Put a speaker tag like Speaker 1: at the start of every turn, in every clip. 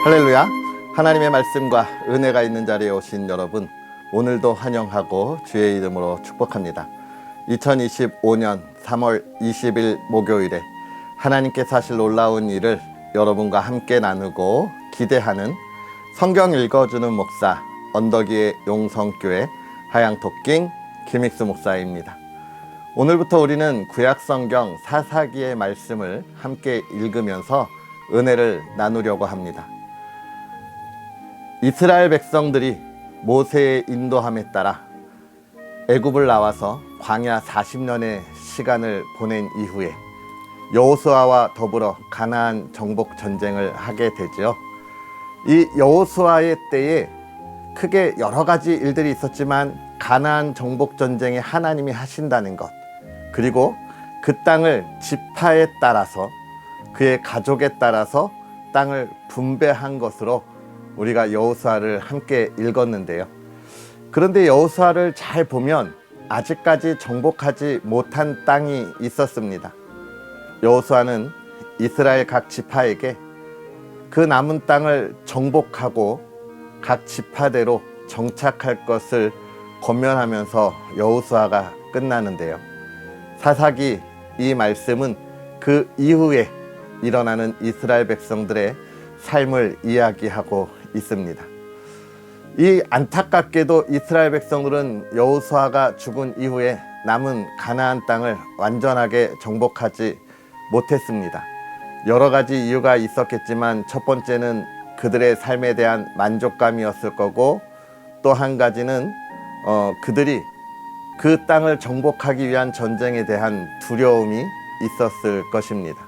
Speaker 1: 할렐루야. 하나님의 말씀과 은혜가 있는 자리에 오신 여러분, 오늘도 환영하고 주의 이름으로 축복합니다. 2025년 3월 20일 목요일에 하나님께서 하실 놀라운 일을 여러분과 함께 나누고 기대하는 성경 읽어주는 목사 언덕위의 용성교회 하양토킹 김익수 목사입니다. 오늘부터 우리는 구약성경 사사기의 말씀을 함께 읽으면서 은혜를 나누려고 합니다. 이스라엘 백성들이 모세의 인도함에 따라 애굽을 나와서 광야 40년의 시간을 보낸 이후에 여호수아와 더불어 가나안 정복 전쟁을 하게 되죠. 이 여호수아의 때에 크게 여러 가지 일들이 있었지만 가나안 정복 전쟁에 하나님이 하신다는 것, 그리고 그 땅을 지파에 따라서 그의 가족에 따라서 땅을 분배한 것으로 우리가 여호수아를 함께 읽었는데요. 그런데 여호수아를 잘 보면 아직까지 정복하지 못한 땅이 있었습니다. 여호수아는 이스라엘 각 지파에게 그 남은 땅을 정복하고 각 지파대로 정착할 것을 권면하면서 여호수아가 끝나는데요. 사사기 이 말씀은 그 이후에 일어나는 이스라엘 백성들의 삶을 이야기하고 있습니다. 이 안타깝게도 이스라엘 백성들은 여호수아가 죽은 이후에 남은 가나안 땅을 완전하게 정복하지 못했습니다. 여러 가지 이유가 있었겠지만 첫 번째는 그들의 삶에 대한 만족감이었을 거고, 또 한 가지는 그들이 그 땅을 정복하기 위한 전쟁에 대한 두려움이 있었을 것입니다.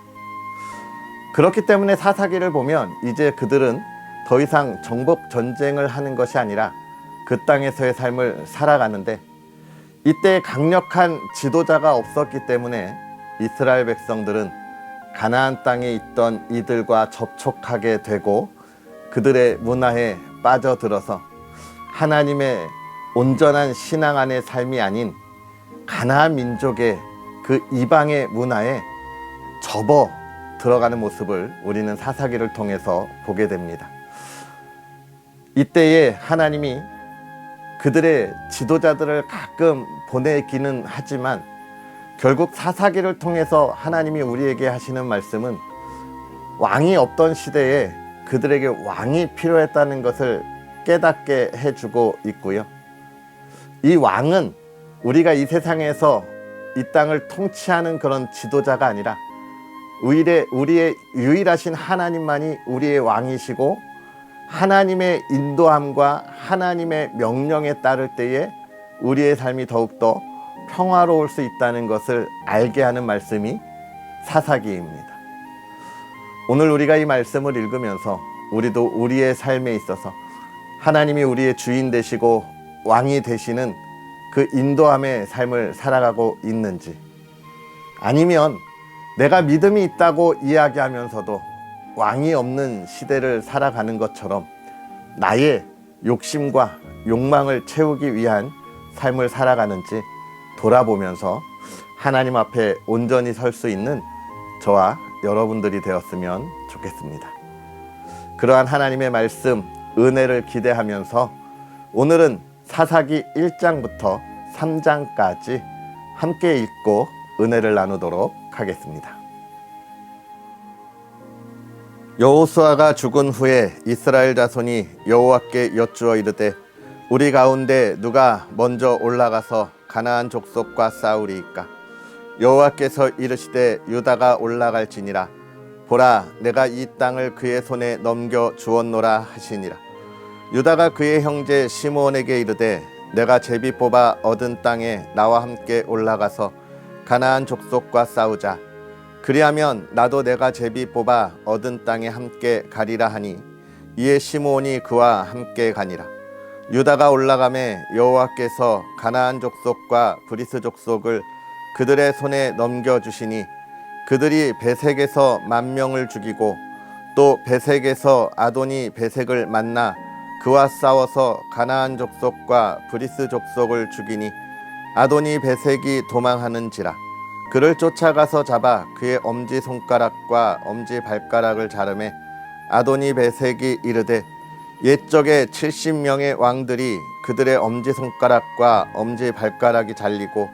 Speaker 1: 그렇기 때문에 사사기를 보면 이제 그들은 더 이상 정복 전쟁을 하는 것이 아니라 그 땅에서의 삶을 살아가는데, 이때 강력한 지도자가 없었기 때문에 이스라엘 백성들은 가나안 땅에 있던 이들과 접촉하게 되고 그들의 문화에 빠져들어서 하나님의 온전한 신앙 안의 삶이 아닌 가나안 민족의 그 이방의 문화에 접어 들어가는 모습을 우리는 사사기를 통해서 보게 됩니다. 이때에 하나님이 그들의 지도자들을 가끔 보내기는 하지만 결국 사사기를 통해서 하나님이 우리에게 하시는 말씀은 왕이 없던 시대에 그들에게 왕이 필요했다는 것을 깨닫게 해주고 있고요. 이 왕은 우리가 이 세상에서 이 땅을 통치하는 그런 지도자가 아니라 우리의 유일하신 하나님만이 우리의 왕이시고, 하나님의 인도함과 하나님의 명령에 따를 때에 우리의 삶이 더욱더 평화로울 수 있다는 것을 알게 하는 말씀이 사사기입니다. 오늘 우리가 이 말씀을 읽으면서 우리도 우리의 삶에 있어서 하나님이 우리의 주인 되시고 왕이 되시는 그 인도함의 삶을 살아가고 있는지, 아니면 내가 믿음이 있다고 이야기하면서도 왕이 없는 시대를 살아가는 것처럼 나의 욕심과 욕망을 채우기 위한 삶을 살아가는지 돌아보면서 하나님 앞에 온전히 설 수 있는 저와 여러분들이 되었으면 좋겠습니다. 그러한 하나님의 말씀, 은혜를 기대하면서 오늘은 사사기 1장부터 3장까지 함께 읽고 은혜를 나누도록 하겠습니다. 여호수아가 죽은 후에 이스라엘 자손이 여호와께 여쭈어 이르되, 우리 가운데 누가 먼저 올라가서 가나안 족속과 싸우리이까? 여호와께서 이르시되, 유다가 올라갈지니라. 보라, 내가 이 땅을 그의 손에 넘겨 주었노라 하시니라. 유다가 그의 형제 시므온에게 이르되, 내가 제비 뽑아 얻은 땅에 나와 함께 올라가서 가나안 족속과 싸우자. 그리하면 나도 내가 제비 뽑아 얻은 땅에 함께 가리라 하니, 이에 시므온이 그와 함께 가니라. 유다가 올라가매 여호와께서 가나안 족속과 브리스 족속을 그들의 손에 넘겨주시니, 그들이 베색에서 10,000명을 죽이고 또 베색에서 아도니 베색을 만나 그와 싸워서 가나안 족속과 브리스 족속을 죽이니, 아도니 베색이 도망하는지라. 그를 쫓아가서 잡아 그의 엄지손가락과 엄지발가락을 자르매 아도니 베색이 이르되 옛적에 70명의 왕들이 그들의 엄지손가락과 엄지발가락이 잘리고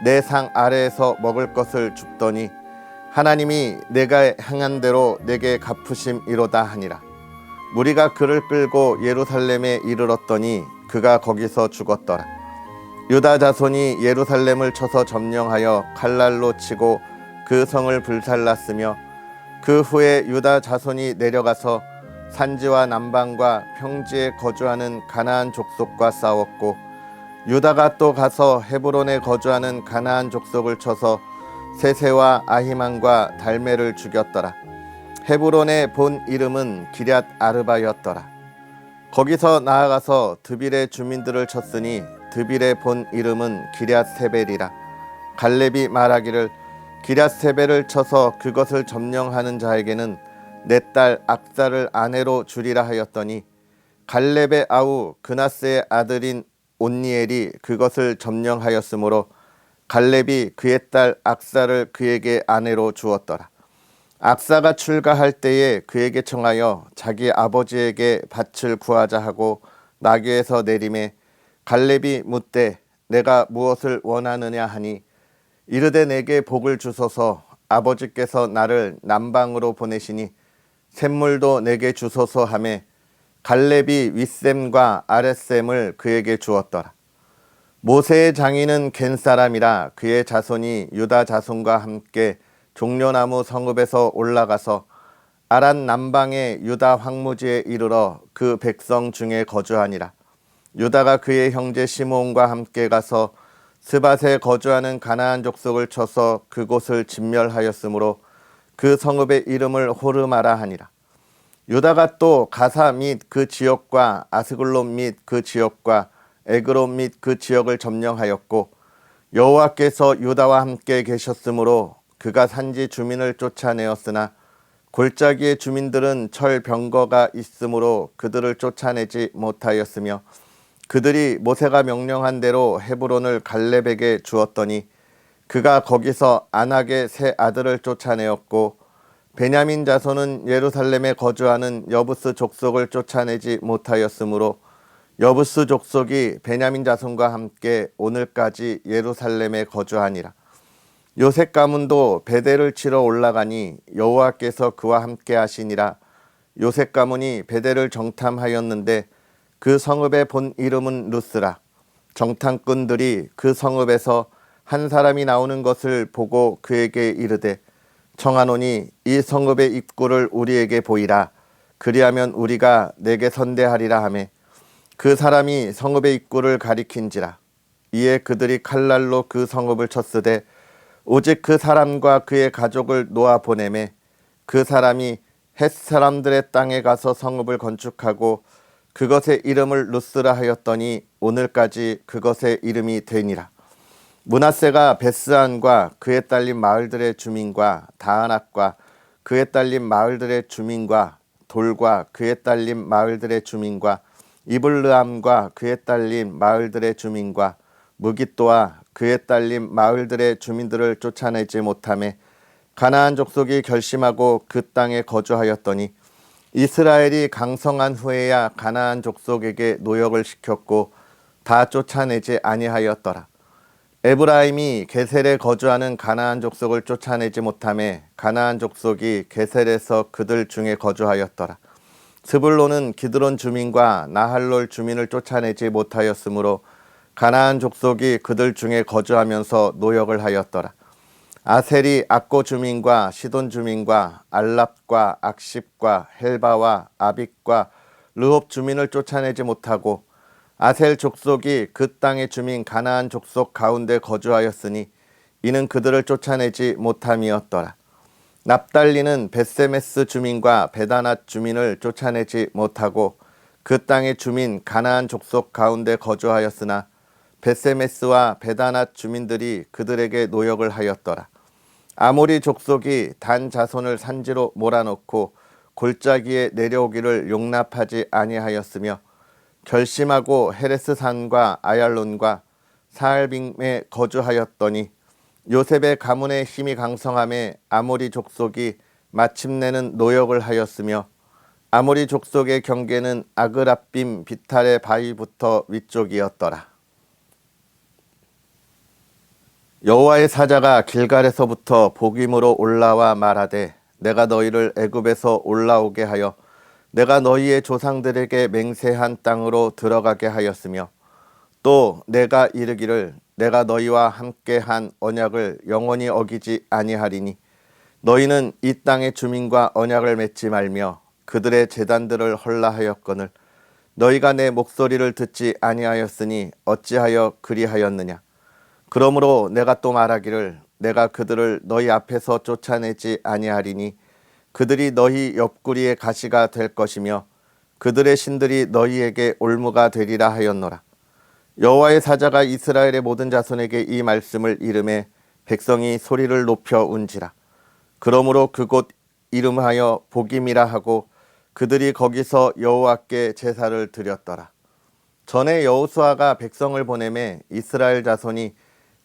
Speaker 1: 내 상 아래에서 먹을 것을 줍더니 하나님이 내가 행한 대로 내게 갚으심이로다 하니라. 무리가 그를 끌고 예루살렘에 이르렀더니 그가 거기서 죽었더라. 유다 자손이 예루살렘을 쳐서 점령하여 칼날로 치고 그 성을 불살랐으며 그 후에 유다 자손이 내려가서 산지와 남방과 평지에 거주하는 가나안 족속과 싸웠고 유다가 또 가서 헤브론에 거주하는 가나안 족속을 쳐서 세세와 아히만과 달메를 죽였더라. 헤브론의 본 이름은 기럇 아르바였더라. 거기서 나아가서 드빌의 주민들을 쳤으니 드빌의 본 이름은 기럇 세벨이라. 갈렙이 말하기를 기럇 세벨을 쳐서 그것을 점령하는 자에게는 내 딸 악사를 아내로 주리라 하였더니 갈렙의 아우 그나스의 아들인 온니엘이 그것을 점령하였으므로 갈렙이 그의 딸 악사를 그에게 아내로 주었더라. 악사가 출가할 때에 그에게 청하여 자기 아버지에게 밭을 구하자 하고 나귀에서 내림에 갈렙이 묻되 내가 무엇을 원하느냐 하니 이르되 내게 복을 주소서. 아버지께서 나를 남방으로 보내시니 샘물도 내게 주소서 하매 갈렙이 윗샘과 아랫샘을 그에게 주었더라. 모세의 장인은 겐 사람이라 그의 자손이 유다 자손과 함께 종려나무 성읍에서 올라가서 아란 남방의 유다 황무지에 이르러 그 백성 중에 거주하니라. 유다가 그의 형제 시므온과 함께 가서 스밧에 거주하는 가나안 족속을 쳐서 그곳을 진멸하였으므로 그 성읍의 이름을 호르마라 하니라. 유다가 또 가사 및 그 지역과 아스글론 및 그 지역과 에그론 및 그 지역을 점령하였고 여호와께서 유다와 함께 계셨으므로 그가 산지 주민을 쫓아내었으나 골짜기의 주민들은 철 병거가 있으므로 그들을 쫓아내지 못하였으며 그들이 모세가 명령한 대로 헤브론을 갈렙에게 주었더니 그가 거기서 안악의 세 아들을 쫓아내었고 베냐민 자손은 예루살렘에 거주하는 여부스 족속을 쫓아내지 못하였으므로 여부스 족속이 베냐민 자손과 함께 오늘까지 예루살렘에 거주하니라. 요셉 가문도 베델을 치러 올라가니 여호와께서 그와 함께 하시니라. 요셉 가문이 베델을 정탐하였는데 그 성읍의 본 이름은 루스라. 정탐꾼들이 그 성읍에서 한 사람이 나오는 것을 보고 그에게 이르되 청하노니 이 성읍의 입구를 우리에게 보이라. 그리하면 우리가 내게 선대하리라 하매 그 사람이 성읍의 입구를 가리킨지라. 이에 그들이 칼날로 그 성읍을 쳤으되 오직 그 사람과 그의 가족을 놓아 보내매 그 사람이 헷 사람들의 땅에 가서 성읍을 건축하고 그것의 이름을 루스라 하였더니 오늘까지 그것의 이름이 되니라. 므낫세가 베스안과 그에 딸린 마을들의 주민과 다아낙과 그에 딸린 마을들의 주민과 돌과 그에 딸린 마을들의 주민과 이블르암과 그에 딸린 마을들의 주민과 무깃도와 그에 딸린 마을들의 주민들을 쫓아내지 못하매 가나안 족속이 결심하고 그 땅에 거주하였더니 이스라엘이 강성한 후에야 가나안 족속에게 노역을 시켰고 다 쫓아내지 아니하였더라. 에브라임이 게셀에 거주하는 가나안 족속을 쫓아내지 못하매 가나안 족속이 게셀에서 그들 중에 거주하였더라. 스불론은 기드론 주민과 나할롤 주민을 쫓아내지 못하였으므로 가나안 족속이 그들 중에 거주하면서 노역을 하였더라. 아셀이 악고 주민과 시돈 주민과 알랍과 악십과 헬바와 아빅과 르홉 주민을 쫓아내지 못하고 아셀 족속이 그 땅의 주민 가나안 족속 가운데 거주하였으니 이는 그들을 쫓아내지 못함이었더라. 납달리는 벳세메스 주민과 베다낫 주민을 쫓아내지 못하고 그 땅의 주민 가나안 족속 가운데 거주하였으나 벳세메스와 베다낫 주민들이 그들에게 노역을 하였더라. 아모리 족속이 단 자손을 산지로 몰아넣고 골짜기에 내려오기를 용납하지 아니하였으며 결심하고 헤레스 산과 아얄론과 사알빔에 거주하였더니 요셉의 가문의 힘이 강성함에 아모리 족속이 마침내는 노역을 하였으며 아모리 족속의 경계는 아그라빔 비탈의 바위부터 위쪽이었더라. 여호와의 사자가 길갈에서부터 복임으로 올라와 말하되 내가 너희를 애굽에서 올라오게 하여 내가 너희의 조상들에게 맹세한 땅으로 들어가게 하였으며 또 내가 이르기를 내가 너희와 함께 한 언약을 영원히 어기지 아니하리니 너희는 이 땅의 주민과 언약을 맺지 말며 그들의 제단들을 헐라하였거늘 너희가 내 목소리를 듣지 아니하였으니 어찌하여 그리하였느냐. 그러므로 내가 또 말하기를 내가 그들을 너희 앞에서 쫓아내지 아니하리니 그들이 너희 옆구리의 가시가 될 것이며 그들의 신들이 너희에게 올무가 되리라 하였노라. 여호와의 사자가 이스라엘의 모든 자손에게 이 말씀을 이름해 백성이 소리를 높여 운지라. 그러므로 그곳 이름하여 복임이라 하고 그들이 거기서 여호와께 제사를 드렸더라. 전에 여호수아가 백성을 보내매 이스라엘 자손이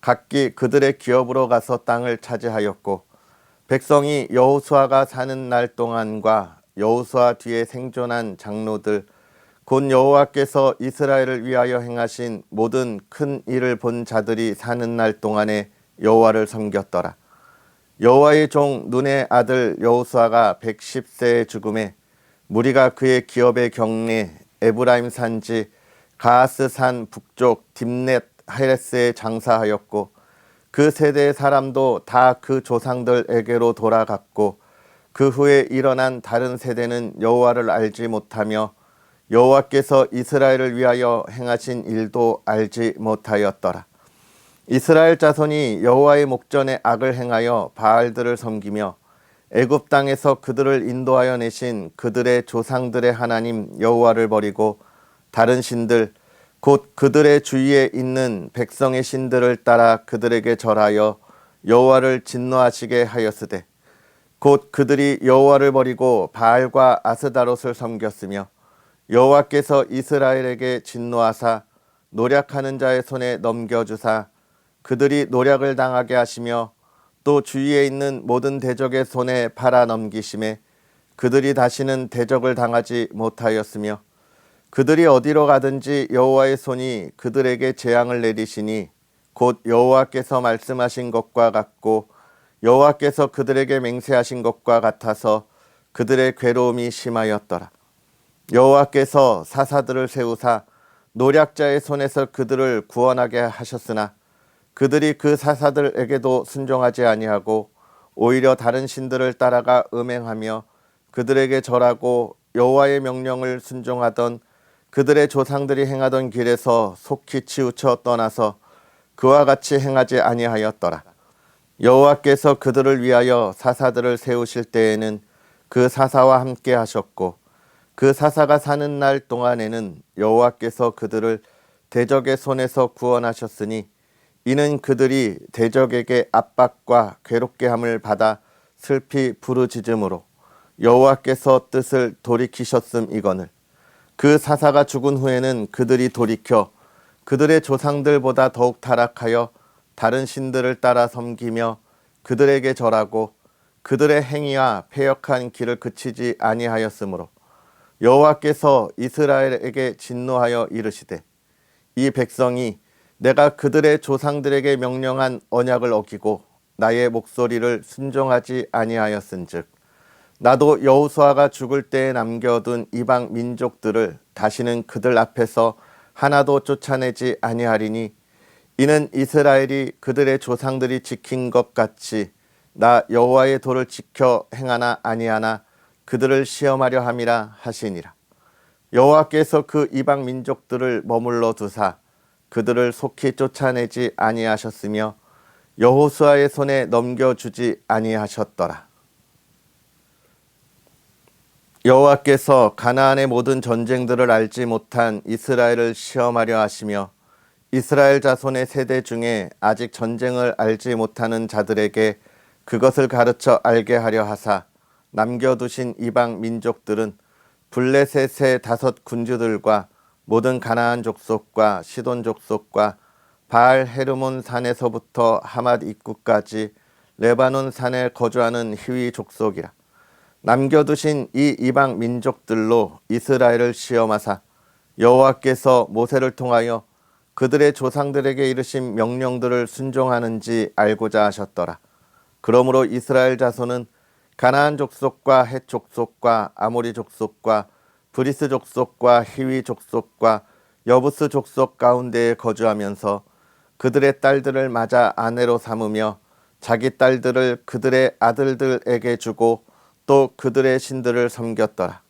Speaker 1: 각기 그들의 기업으로 가서 땅을 차지하였고 백성이 여호수아가 사는 날 동안과 여호수아 뒤에 생존한 장로들 곧 여호와께서 이스라엘을 위하여 행하신 모든 큰 일을 본 자들이 사는 날 동안에 여호와를 섬겼더라. 여호와의 종 눈의 아들 여호수아가 110세에 죽음에 무리가 그의 기업의 경내 에브라임 산지 가하스 산 북쪽 딥넷 헤레스에 장사하였고 그 세대의 사람도 다 그 조상들에게로 돌아갔고 그 후에 일어난 다른 세대는 여호와를 알지 못하며 여호와께서 이스라엘을 위하여 행하신 일도 알지 못하였더라. 이스라엘 자손이 여호와의 목전에 악을 행하여 바알들을 섬기며 애굽 땅에서 그들을 인도하여 내신 그들의 조상들의 하나님 여호와를 버리고 다른 신들 곧 그들의 주위에 있는 백성의 신들을 따라 그들에게 절하여 여호와를 진노하시게 하였으되 곧 그들이 여호와를 버리고 바알과 아스다롯을 섬겼으며 여호와께서 이스라엘에게 진노하사 노략하는 자의 손에 넘겨주사 그들이 노략을 당하게 하시며 또 주위에 있는 모든 대적의 손에 팔아 넘기심에 그들이 다시는 대적을 당하지 못하였으며 그들이 어디로 가든지 여호와의 손이 그들에게 재앙을 내리시니 곧 여호와께서 말씀하신 것과 같고 여호와께서 그들에게 맹세하신 것과 같아서 그들의 괴로움이 심하였더라. 여호와께서 사사들을 세우사 노략자의 손에서 그들을 구원하게 하셨으나 그들이 그 사사들에게도 순종하지 아니하고 오히려 다른 신들을 따라가 음행하며 그들에게 절하고 여호와의 명령을 순종하던 그들의 조상들이 행하던 길에서 속히 치우쳐 떠나서 그와 같이 행하지 아니하였더라. 여호와께서 그들을 위하여 사사들을 세우실 때에는 그 사사와 함께 하셨고 그 사사가 사는 날 동안에는 여호와께서 그들을 대적의 손에서 구원하셨으니 이는 그들이 대적에게 압박과 괴롭게 함을 받아 슬피 부르짖음으로 여호와께서 뜻을 돌이키셨음이거늘 그 사사가 죽은 후에는 그들이 돌이켜 그들의 조상들보다 더욱 타락하여 다른 신들을 따라 섬기며 그들에게 절하고 그들의 행위와 패역한 길을 그치지 아니하였으므로 여호와께서 이스라엘에게 진노하여 이르시되 이 백성이 내가 그들의 조상들에게 명령한 언약을 어기고 나의 목소리를 순종하지 아니하였은즉 나도 여호수아가 죽을 때에 남겨둔 이방 민족들을 다시는 그들 앞에서 하나도 쫓아내지 아니하리니 이는 이스라엘이 그들의 조상들이 지킨 것 같이 나 여호와의 도를 지켜 행하나 아니하나 그들을 시험하려 함이라 하시니라. 여호와께서 그 이방 민족들을 머물러 두사 그들을 속히 쫓아내지 아니하셨으며 여호수아의 손에 넘겨주지 아니하셨더라. 여호와께서 가나안의 모든 전쟁들을 알지 못한 이스라엘을 시험하려 하시며 이스라엘 자손의 세대 중에 아직 전쟁을 알지 못하는 자들에게 그것을 가르쳐 알게 하려 하사 남겨두신 이방 민족들은 블레셋의 5 군주들과 모든 가나안 족속과 시돈 족속과 바알 헤르몬 산에서부터 하맛 입구까지 레바논 산에 거주하는 히위 족속이라. 남겨두신 이 이방 민족들로 이스라엘을 시험하사 여호와께서 모세를 통하여 그들의 조상들에게 이르신 명령들을 순종하는지 알고자 하셨더라. 그러므로 이스라엘 자손은 가나안 족속과 헷 족속과 아모리 족속과 브리스 족속과 히위 족속과 여부스 족속 가운데에 거주하면서 그들의 딸들을 맞아 아내로 삼으며 자기 딸들을 그들의 아들들에게 주고 또 그들의 신들을 섬겼더라.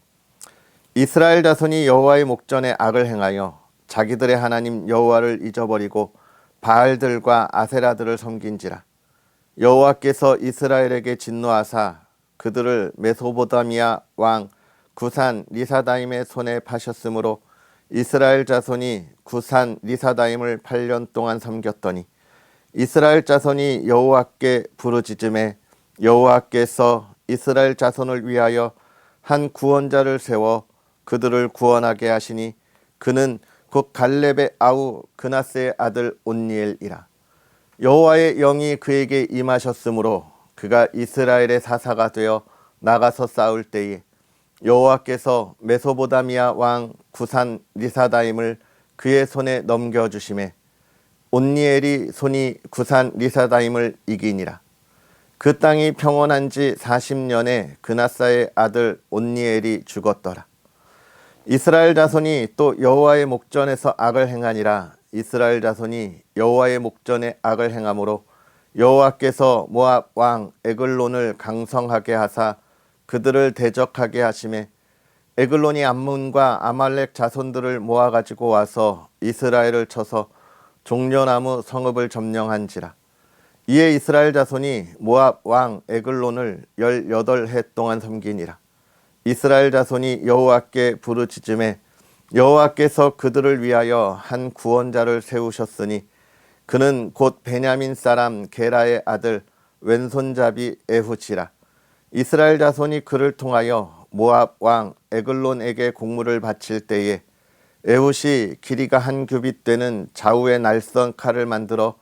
Speaker 1: 이스라엘 자손이 여호와의 목전에 악을 행하여 자기들의 하나님 여호와를 잊어버리고 바알들과 아세라들을 섬긴지라. 여호와께서 이스라엘에게 진노하사 그들을 메소보다미아 왕 구산 리사다임의 손에 파셨으므로 이스라엘 자손이 구산 리사다임을 8년 동안 섬겼더니 이스라엘 자손이 여호와께 부르짖음에 여호와께서 이스라엘 자손을 위하여 한 구원자를 세워 그들을 구원하게 하시니 그는 곧 갈렙의 아우 그나스의 아들 온니엘이라. 여호와의 영이 그에게 임하셨으므로 그가 이스라엘의 사사가 되어 나가서 싸울 때에 여호와께서 메소보다미아 왕 구산 리사다임을 그의 손에 넘겨주심에 온니엘이 손이 구산 리사다임을 이기니라. 그 땅이 평온한 지 40년에 그나사의 아들 온니엘이 죽었더라. 이스라엘 자손이 또 여호와의 목전에서 악을 행하니라. 이스라엘 자손이 여호와의 목전에 악을 행함으로 여호와께서 모압 왕 에글론을 강성하게 하사 그들을 대적하게 하심에 에글론이 암몬과 아말렉 자손들을 모아가지고 와서 이스라엘을 쳐서 종려나무 성읍을 점령한지라. 이에 이스라엘 자손이 모압 왕 에글론을 18해 동안 섬기니라. 이스라엘 자손이 여호와께 부르짖음에 여호와께서 그들을 위하여 한 구원자를 세우셨으니 그는 곧 베냐민 사람 게라의 아들 왼손잡이 에훗이라. 이스라엘 자손이 그를 통하여 모압 왕 에글론에게 공물을 바칠 때에 에훗이 길이가 한 규빗 되는 좌우의 날선 칼을 만들어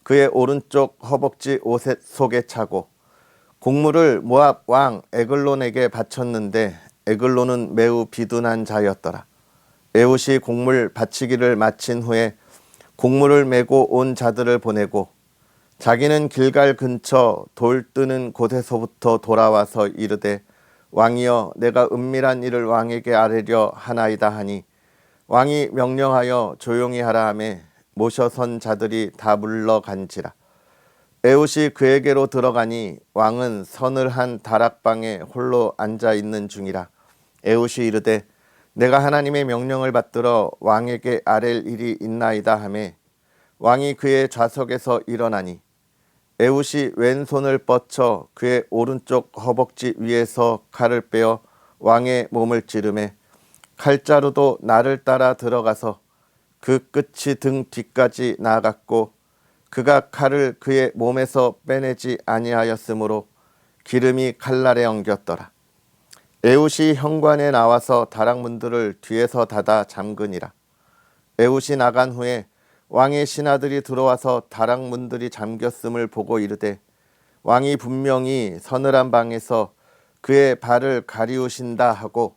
Speaker 1: 그의 오른쪽 허벅지 옷 속에 차고 공물을 모압 왕 에글론에게 바쳤는데 에글론은 매우 비둔한 자였더라. 에훗이 공물 바치기를 마친 후에 공물을 메고 온 자들을 보내고 자기는 길갈 근처 돌 뜨는 곳에서부터 돌아와서 이르되 왕이여 내가 은밀한 일을 왕에게 아뢰려 하나이다 하니 왕이 명령하여 조용히 하라 하매 모셔선 자들이 다 물러간지라. 에훗이 그에게로 들어가니 왕은 서늘한 다락방에 홀로 앉아 있는 중이라. 에훗이 이르되 내가 하나님의 명령을 받들어 왕에게 아랠 일이 있나이다 하매 왕이 그의 좌석에서 일어나니 에훗이 왼손을 뻗쳐 그의 오른쪽 허벅지 위에서 칼을 빼어 왕의 몸을 찌르매 칼자루도 나를 따라 들어가서 그 끝이 등 뒤까지 나아갔고 그가 칼을 그의 몸에서 빼내지 아니하였으므로 기름이 칼날에 엉겼더라. 에훗이 현관에 나와서 다락문들을 뒤에서 닫아 잠그니라. 에훗이 나간 후에 왕의 신하들이 들어와서 다락문들이 잠겼음을 보고 이르되 왕이 분명히 서늘한 방에서 그의 발을 가리우신다 하고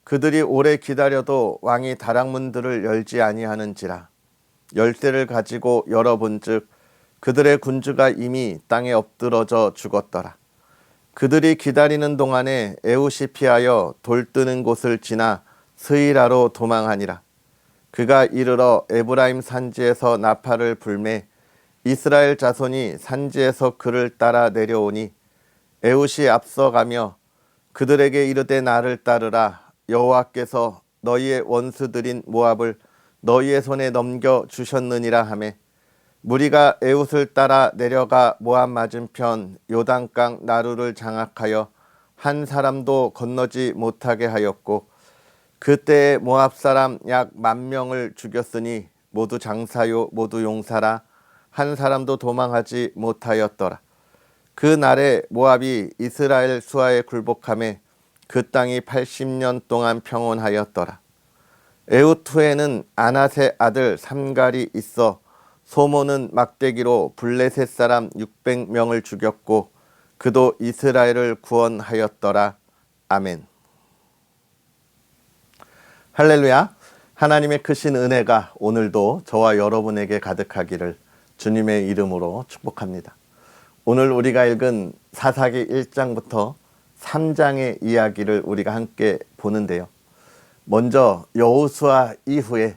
Speaker 1: 그들이 오래 기다려도 왕이 다락문들을 열지 아니하는지라. 열쇠를 가지고 열어본즉 그들의 군주가 이미 땅에 엎드러져 죽었더라. 그들이 기다리는 동안에 에훗이 피하여 돌 뜨는 곳을 지나 스이라로 도망하니라. 그가 이르러 에브라임 산지에서 나팔을 불매 이스라엘 자손이 산지에서 그를 따라 내려오니 에훗이 앞서가며 그들에게 이르되 나를 따르라. 여호와께서 너희의 원수들인 모압을 너희의 손에 넘겨 주셨느니라 하매 무리가 에훗을 따라 내려가 모압 맞은편 요단강 나루를 장악하여 한 사람도 건너지 못하게 하였고 그때에 모압 사람 약 10,000명을 죽였으니 모두 장사요 모두 용사라 한 사람도 도망하지 못하였더라. 그 날에 모압이 이스라엘 수하에 굴복하매 그 땅이 80년 동안 평온하였더라. 에훗 후에는 아낫의 아들 삼갈이 있어 소모는 막대기로 블레셋 사람 600명을 죽였고 그도 이스라엘을 구원하였더라. 아멘. 할렐루야. 하나님의 크신 은혜가 오늘도 저와 여러분에게 가득하기를 주님의 이름으로 축복합니다. 오늘 우리가 읽은 사사기 1장부터 3장의 이야기를 우리가 함께 보는데요. 먼저 여호수아 이후에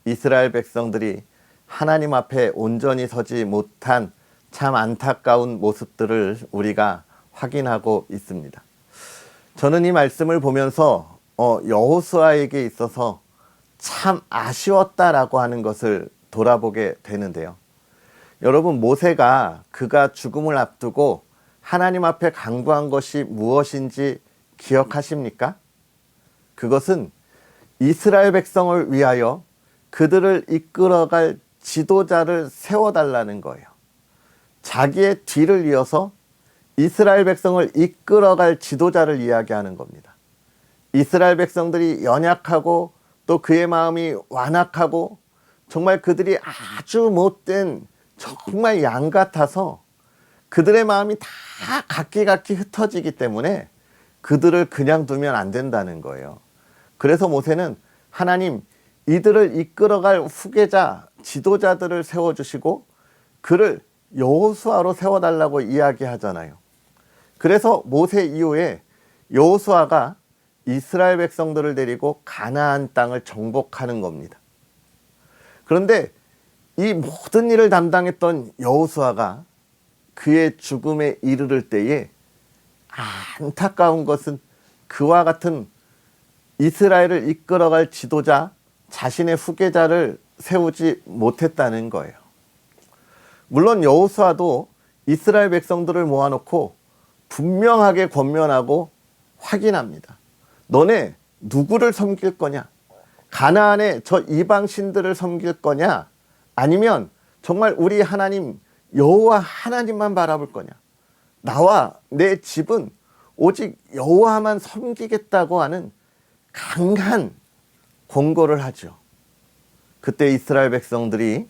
Speaker 1: 이스라엘 백성들이 하나님 앞에 온전히 서지 못한 참 안타까운 모습들을 우리가 확인하고 있습니다. 저는 이 말씀을 보면서 여호수아에게 있어서 참 아쉬웠다라고 하는 것을 돌아보게 되는데요. 여러분, 모세가 그가 죽음을 앞두고 하나님 앞에 간구한 것이 무엇인지 기억하십니까? 그것은 이스라엘 백성을 위하여 그들을 이끌어갈 지도자를 세워달라는 거예요. 자기의 뒤를 이어서 이스라엘 백성을 이끌어갈 지도자를 이야기하는 겁니다. 이스라엘 백성들이 연약하고 또 그의 마음이 완악하고 정말 그들이 아주 못된 정말 양 같아서 그들의 마음이 다 각기각기 흩어지기 때문에 그들을 그냥 두면 안 된다는 거예요. 그래서 모세는 하나님, 이들을 이끌어갈 후계자, 지도자들을 세워주시고 그를 여호수아로 세워달라고 이야기하잖아요. 그래서 모세 이후에 여호수아가 이스라엘 백성들을 데리고 가나안 땅을 정복하는 겁니다. 그런데 이 모든 일을 담당했던 여호수아가 그의 죽음에 이르를 때에 안타까운 것은 그와 같은 이스라엘을 이끌어갈 지도자, 자신의 후계자를 세우지 못했다는 거예요. 물론 여호수아도 이스라엘 백성들을 모아놓고 분명하게 권면하고 확인합니다. 너네 누구를 섬길 거냐? 가나안의 저 이방 신들을 섬길 거냐? 아니면 정말 우리 하나님 여호와 하나님만 바라볼 거냐? 나와 내 집은 오직 여호와만 섬기겠다고 하는 강한 권고를 하죠. 그때 이스라엘 백성들이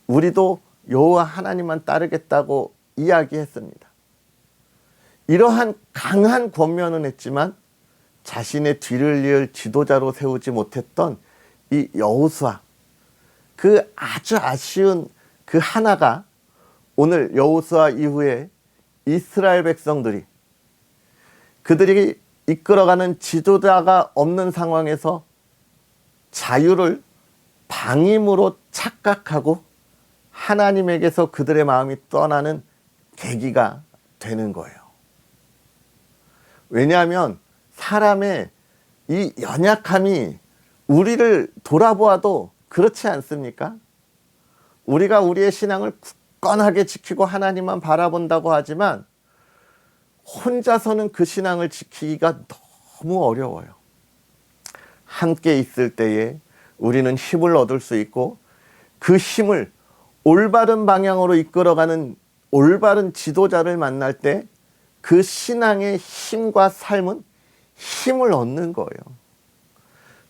Speaker 1: 우리도 여호와 하나님만 따르겠다고 이야기했습니다. 이러한 강한 권면은 했지만 자신의 뒤를 이을 지도자로 세우지 못했던 이 여호수아, 그 아주 아쉬운 그 하나가 오늘 여호수아 이후에 이스라엘 백성들이 그들이 이끌어가는 지도자가 없는 상황에서 자유를 방임으로 착각하고 하나님에게서 그들의 마음이 떠나는 계기가 되는 거예요. 왜냐하면 사람의 이 연약함이 우리를 돌아보아도 그렇지 않습니까? 우리가 우리의 신앙을 굳건하게 지키고 하나님만 바라본다고 하지만 혼자서는 그 신앙을 지키기가 너무 어려워요. 함께 있을 때에 우리는 힘을 얻을 수 있고 그 힘을 올바른 방향으로 이끌어가는 올바른 지도자를 만날 때 그 신앙의 힘과 삶은 힘을 얻는 거예요.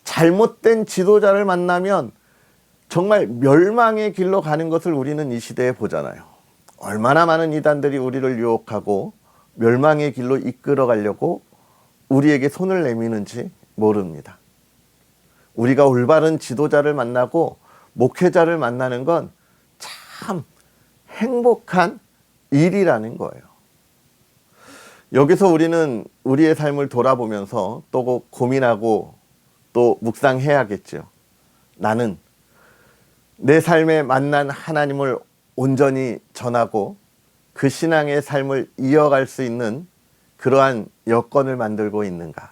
Speaker 1: 잘못된 지도자를 만나면 정말 멸망의 길로 가는 것을 우리는 이 시대에 보잖아요. 얼마나 많은 이단들이 우리를 유혹하고 멸망의 길로 이끌어 가려고 우리에게 손을 내미는지 모릅니다. 우리가 올바른 지도자를 만나고 목회자를 만나는 건 참 행복한 일이라는 거예요. 여기서 우리는 우리의 삶을 돌아보면서 또 고민하고 또 묵상해야겠죠. 나는 내 삶에 만난 하나님을 온전히 전하고 그 신앙의 삶을 이어갈 수 있는 그러한 여건을 만들고 있는가?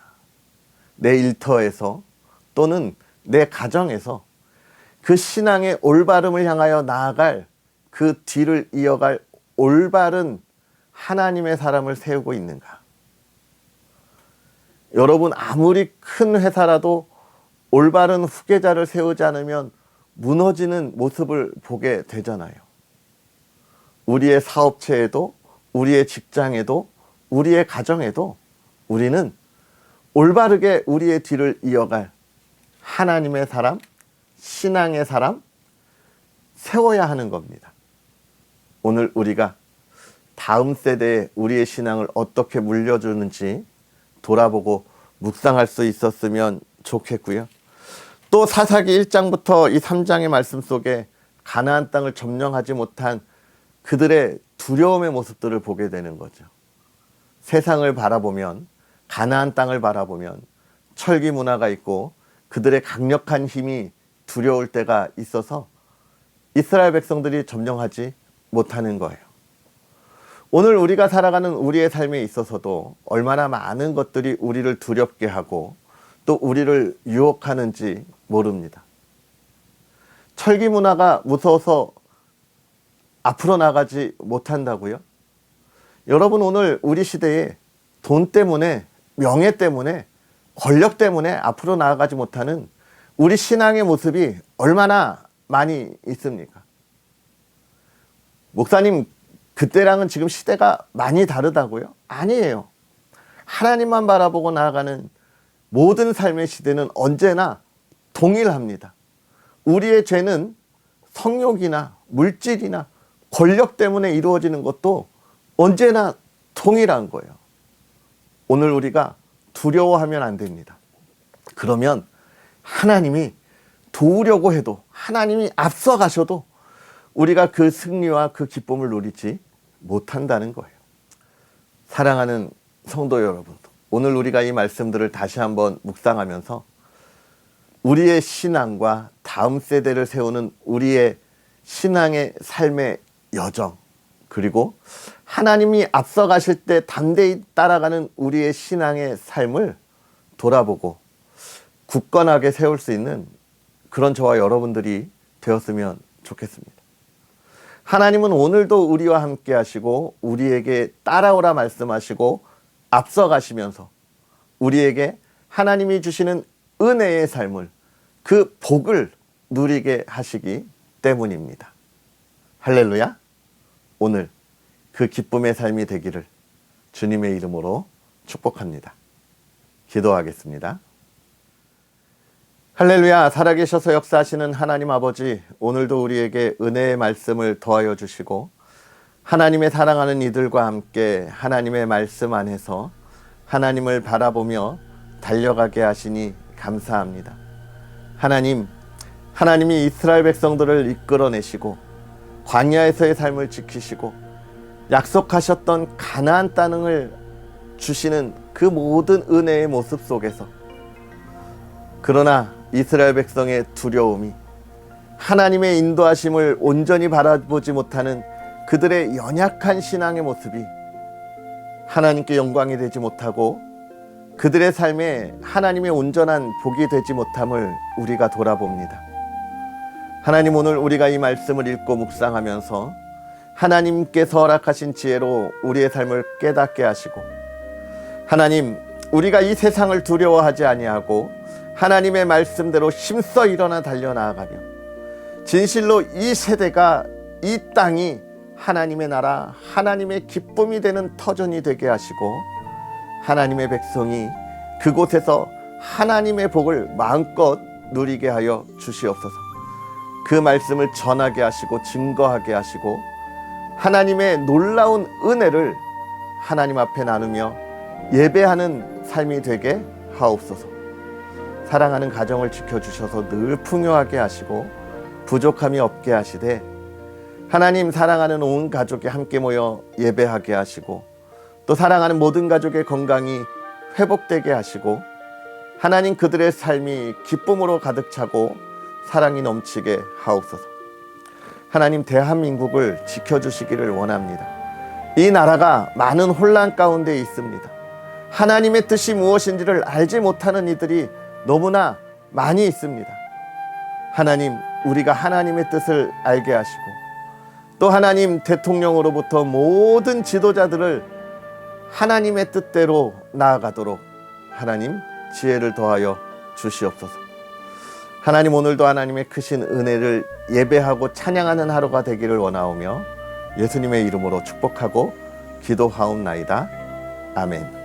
Speaker 1: 내 일터에서 또는 내 가정에서 그 신앙의 올바름을 향하여 나아갈 그 뒤를 이어갈 올바른 하나님의 사람을 세우고 있는가? 여러분, 아무리 큰 회사라도 올바른 후계자를 세우지 않으면 무너지는 모습을 보게 되잖아요. 우리의 사업체에도, 우리의 직장에도, 우리의 가정에도 우리는 올바르게 우리의 뒤를 이어갈 하나님의 사람, 신앙의 사람 세워야 하는 겁니다. 오늘 우리가 다음 세대에 우리의 신앙을 어떻게 물려주는지 돌아보고 묵상할 수 있었으면 좋겠고요. 또 사사기 1장부터 이 3장의 말씀 속에 가나안 땅을 점령하지 못한 그들의 두려움의 모습들을 보게 되는 거죠. 세상을 바라보면, 가나안 땅을 바라보면 철기 문화가 있고 그들의 강력한 힘이 두려울 때가 있어서 이스라엘 백성들이 점령하지 못하는 거예요. 오늘 우리가 살아가는 우리의 삶에 있어서도 얼마나 많은 것들이 우리를 두렵게 하고 또 우리를 유혹하는지 모릅니다. 철기 문화가 무서워서 앞으로 나가지 못한다고요? 여러분, 오늘 우리 시대에 돈 때문에, 명예 때문에, 권력 때문에 앞으로 나아가지 못하는 우리 신앙의 모습이 얼마나 많이 있습니까? 목사님, 그때랑은 지금 시대가 많이 다르다고요? 아니에요. 하나님만 바라보고 나아가는 모든 삶의 시대는 언제나 동일합니다. 우리의 죄는 성욕이나 물질이나 권력 때문에 이루어지는 것도 언제나 동일한 거예요. 오늘 우리가 두려워하면 안 됩니다. 그러면 하나님이 도우려고 해도, 하나님이 앞서가셔도 우리가 그 승리와 그 기쁨을 누리지 못한다는 거예요. 사랑하는 성도 여러분, 오늘 우리가 이 말씀들을 다시 한번 묵상하면서 우리의 신앙과 다음 세대를 세우는 우리의 신앙의 삶의 여정, 그리고 하나님이 앞서가실 때 담대히 따라가는 우리의 신앙의 삶을 돌아보고 굳건하게 세울 수 있는 그런 저와 여러분들이 되었으면 좋겠습니다. 하나님은 오늘도 우리와 함께 하시고 우리에게 따라오라 말씀하시고 앞서가시면서 우리에게 하나님이 주시는 은혜의 삶을, 그 복을 누리게 하시기 때문입니다. 할렐루야. 오늘 그 기쁨의 삶이 되기를 주님의 이름으로 축복합니다. 기도하겠습니다. 할렐루야. 살아계셔서 역사하시는 하나님 아버지, 오늘도 우리에게 은혜의 말씀을 더하여 주시고 하나님의 사랑하는 이들과 함께 하나님의 말씀 안에서 하나님을 바라보며 달려가게 하시니 감사합니다. 하나님이 이스라엘 백성들을 이끌어내시고 광야에서의 삶을 지키시고 약속하셨던 가나안 땅을 주시는 그 모든 은혜의 모습 속에서, 그러나 이스라엘 백성의 두려움이, 하나님의 인도하심을 온전히 바라보지 못하는 그들의 연약한 신앙의 모습이 하나님께 영광이 되지 못하고 그들의 삶에 하나님의 온전한 복이 되지 못함을 우리가 돌아봅니다. 하나님, 오늘 우리가 이 말씀을 읽고 묵상하면서 하나님께서 허락하신 지혜로 우리의 삶을 깨닫게 하시고, 하나님, 우리가 이 세상을 두려워하지 아니하고 하나님의 말씀대로 힘써 일어나 달려나아가며 진실로 이 세대가, 이 땅이 하나님의 나라, 하나님의 기쁨이 되는 터전이 되게 하시고 하나님의 백성이 그곳에서 하나님의 복을 마음껏 누리게 하여 주시옵소서. 그 말씀을 전하게 하시고 증거하게 하시고 하나님의 놀라운 은혜를 하나님 앞에 나누며 예배하는 삶이 되게 하옵소서. 사랑하는 가정을 지켜주셔서 늘 풍요하게 하시고 부족함이 없게 하시되, 하나님, 사랑하는 온 가족이 함께 모여 예배하게 하시고 또 사랑하는 모든 가족의 건강이 회복되게 하시고 하나님, 그들의 삶이 기쁨으로 가득 차고 사랑이 넘치게 하옵소서. 하나님, 대한민국을 지켜주시기를 원합니다. 이 나라가 많은 혼란 가운데 있습니다. 하나님의 뜻이 무엇인지를 알지 못하는 이들이 너무나 많이 있습니다. 하나님, 우리가 하나님의 뜻을 알게 하시고 또 하나님, 대통령으로부터 모든 지도자들을 하나님의 뜻대로 나아가도록 하나님, 지혜를 더하여 주시옵소서. 하나님, 오늘도 하나님의 크신 은혜를 예배하고 찬양하는 하루가 되기를 원하오며 예수님의 이름으로 축복하고 기도하옵나이다. 아멘.